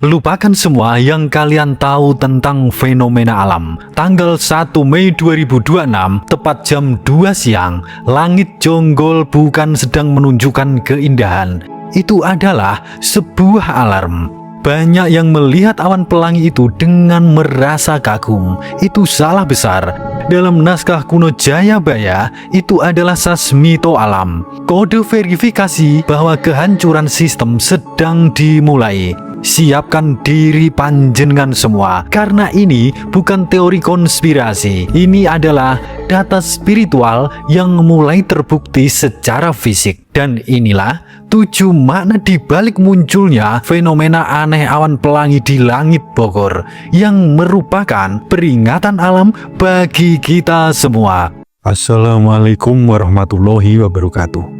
Lupakan semua yang kalian tahu tentang fenomena alam. Tanggal 1 Mei 2026, tepat jam 2 siang, langit jonggol bukan sedang menunjukkan keindahan. Itu adalah sebuah alarm. Banyak yang melihat awan pelangi itu dengan merasa kagum. Itu salah besar. Dalam naskah kuno Jayabaya, itu adalah sasmito alam. Kode verifikasi bahwa kehancuran sistem sedang dimulai. Siapkan diri panjenengan semua, karena ini bukan teori konspirasi. Ini adalah data spiritual yang mulai terbukti secara fisik. Dan inilah 7 makna di balik munculnya fenomena aneh awan pelangi di langit Bogor, yang merupakan peringatan alam bagi kita semua. Assalamualaikum warahmatullahi wabarakatuh.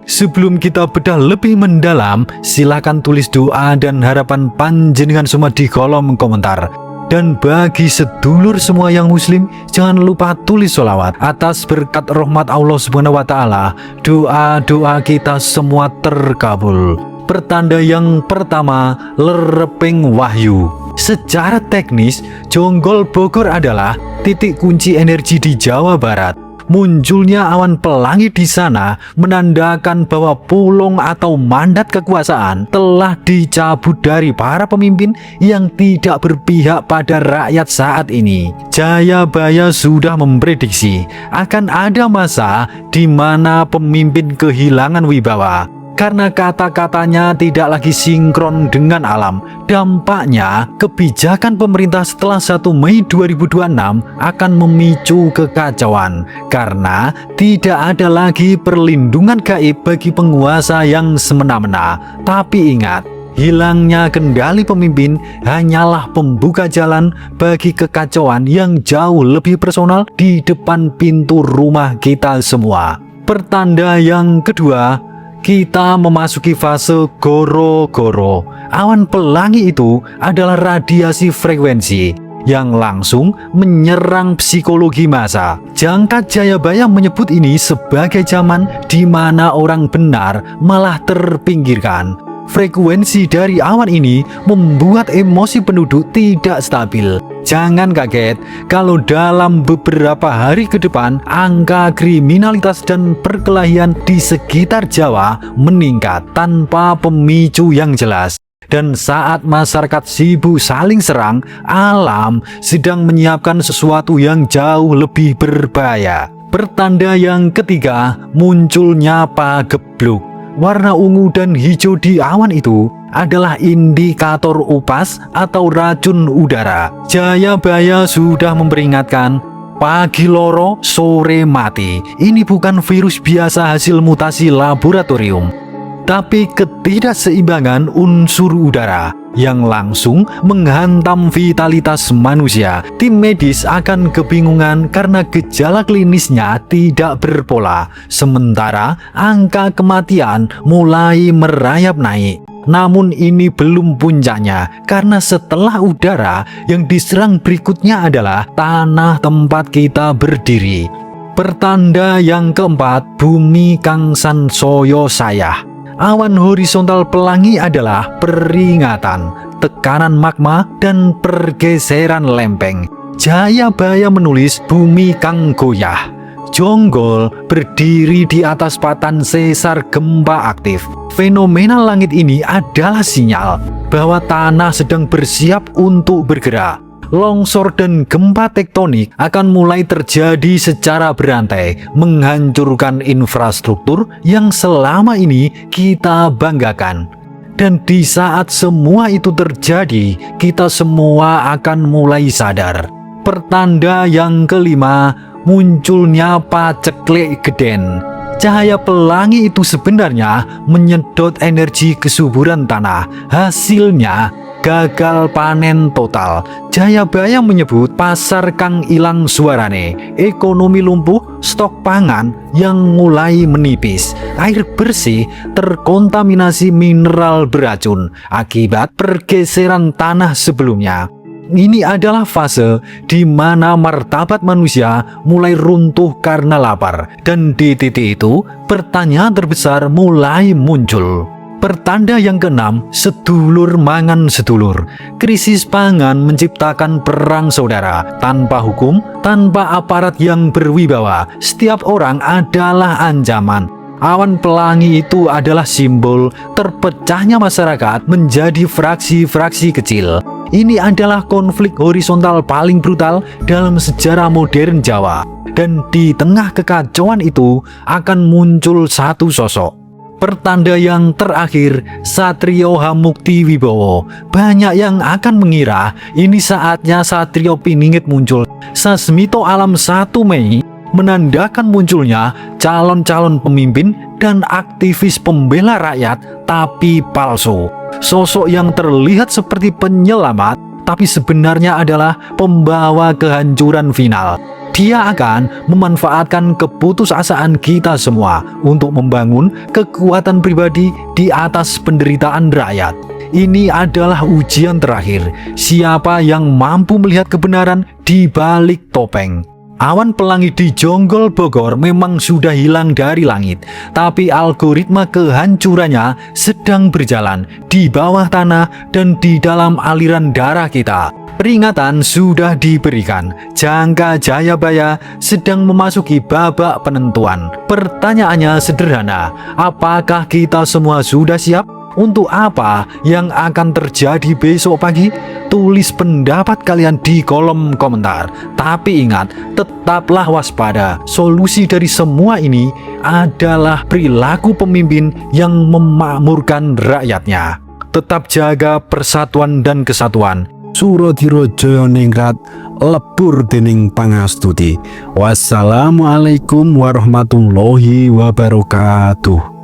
Sebelum kita bedah lebih mendalam, silakan tulis doa dan harapan panjenengan semua di kolom komentar. Dan bagi sedulur semua yang muslim, jangan lupa tulis sholawat atas berkat rahmat Allah Subhanahu wa Ta'ala. Doa-doa kita semua terkabul. Pertanda yang pertama, lereping wahyu. Secara teknis, Jonggol Bogor adalah titik kunci energi di Jawa Barat. Munculnya awan pelangi di sana menandakan bahwa pulung atau mandat kekuasaan telah dicabut dari para pemimpin yang tidak berpihak pada rakyat saat ini. Jayabaya sudah memprediksi akan ada masa di mana pemimpin kehilangan wibawa karena kata-katanya tidak lagi sinkron dengan alam. Dampaknya, kebijakan pemerintah setelah 1 Mei 2026 akan memicu kekacauan karena tidak ada lagi perlindungan gaib bagi penguasa yang semena-mena. Tapi ingat, hilangnya kendali pemimpin hanyalah pembuka jalan bagi kekacauan yang jauh lebih personal di depan pintu rumah kita semua. Pertanda yang kedua, kita memasuki fase goro-goro. Awan pelangi itu adalah radiasi frekuensi yang langsung menyerang psikologi massa. Jangkat Jayabaya menyebut ini sebagai zaman di mana orang benar malah terpinggirkan. Frekuensi dari awan ini membuat emosi penduduk tidak stabil. Jangan kaget kalau dalam beberapa hari ke depan angka kriminalitas dan perkelahian di sekitar Jawa meningkat tanpa pemicu yang jelas. Dan saat masyarakat sibuk saling serang, alam sedang menyiapkan sesuatu yang jauh lebih berbahaya. Pertanda yang ketiga, munculnya pagebluk. Warna ungu dan hijau di awan itu adalah indikator upas atau racun udara. Jayabaya sudah memperingatkan, pagi loro, sore mati. Ini bukan virus biasa hasil mutasi laboratorium, tapi ketidakseimbangan unsur udara yang langsung menghantam vitalitas manusia. Tim medis akan kebingungan karena gejala klinisnya tidak berpola, sementara angka kematian mulai merayap naik. Namun ini belum puncaknya, karena setelah udara yang diserang berikutnya adalah tanah tempat kita berdiri. Pertanda yang keempat, bumi kang sansaya sayah. Awan horizontal pelangi adalah peringatan, tekanan magma, dan pergeseran lempeng. Jayabaya menulis bumi kang goyah. Jonggol berdiri di atas patan sesar gempa aktif. Fenomena langit ini adalah sinyal bahwa tanah sedang bersiap untuk bergerak. Longsor dan gempa tektonik akan mulai terjadi secara berantai, menghancurkan infrastruktur yang selama ini kita banggakan. Dan di saat semua itu terjadi, kita semua akan mulai sadar. Pertanda yang kelima, munculnya paceklik geden. Cahaya pelangi itu sebenarnya menyedot energi kesuburan tanah. Hasilnya gagal panen total. Jayabaya menyebut pasar kang ilang suarane, ekonomi lumpuh, stok pangan yang mulai menipis, air bersih terkontaminasi mineral beracun akibat pergeseran tanah sebelumnya. Ini adalah fase di mana martabat manusia mulai runtuh karena lapar, dan di titik itu pertanyaan terbesar mulai muncul. Pertanda yang keenam, sedulur mangan sedulur. Krisis pangan menciptakan perang saudara. Tanpa hukum, tanpa aparat yang berwibawa, setiap orang adalah ancaman. Awan pelangi itu adalah simbol terpecahnya masyarakat menjadi fraksi-fraksi kecil. Ini adalah konflik horizontal paling brutal dalam sejarah modern Jawa. Dan di tengah kekacauan itu akan muncul satu sosok. Pertanda yang terakhir, Satrio Hamukti Wibowo. Banyak yang akan mengira ini saatnya Satrio Piningit muncul. Sasmito Alam 1 Mei menandakan munculnya calon-calon pemimpin dan aktivis pembela rakyat tapi palsu. Sosok yang terlihat seperti penyelamat tapi sebenarnya adalah pembawa kehancuran final. Dia akan memanfaatkan keputusasaan kita semua untuk membangun kekuatan pribadi di atas penderitaan rakyat. Ini adalah ujian terakhir. Siapa yang mampu melihat kebenaran di balik topeng? Awan pelangi di Jonggol Bogor memang sudah hilang dari langit, tapi algoritma kehancurannya sedang berjalan di bawah tanah dan di dalam aliran darah kita. Peringatan sudah diberikan. Jangka Jayabaya sedang memasuki babak penentuan. Pertanyaannya sederhana, apakah kita semua sudah siap? Untuk apa yang akan terjadi besok pagi? Tulis pendapat kalian di kolom komentar. Tapi ingat, tetaplah waspada. Solusi dari semua ini adalah perilaku pemimpin yang memakmurkan rakyatnya. Tetap jaga persatuan dan kesatuan. Suradira Jayaningrat lebur dening pangastuti. Wassalamualaikum warahmatullahi wabarakatuh.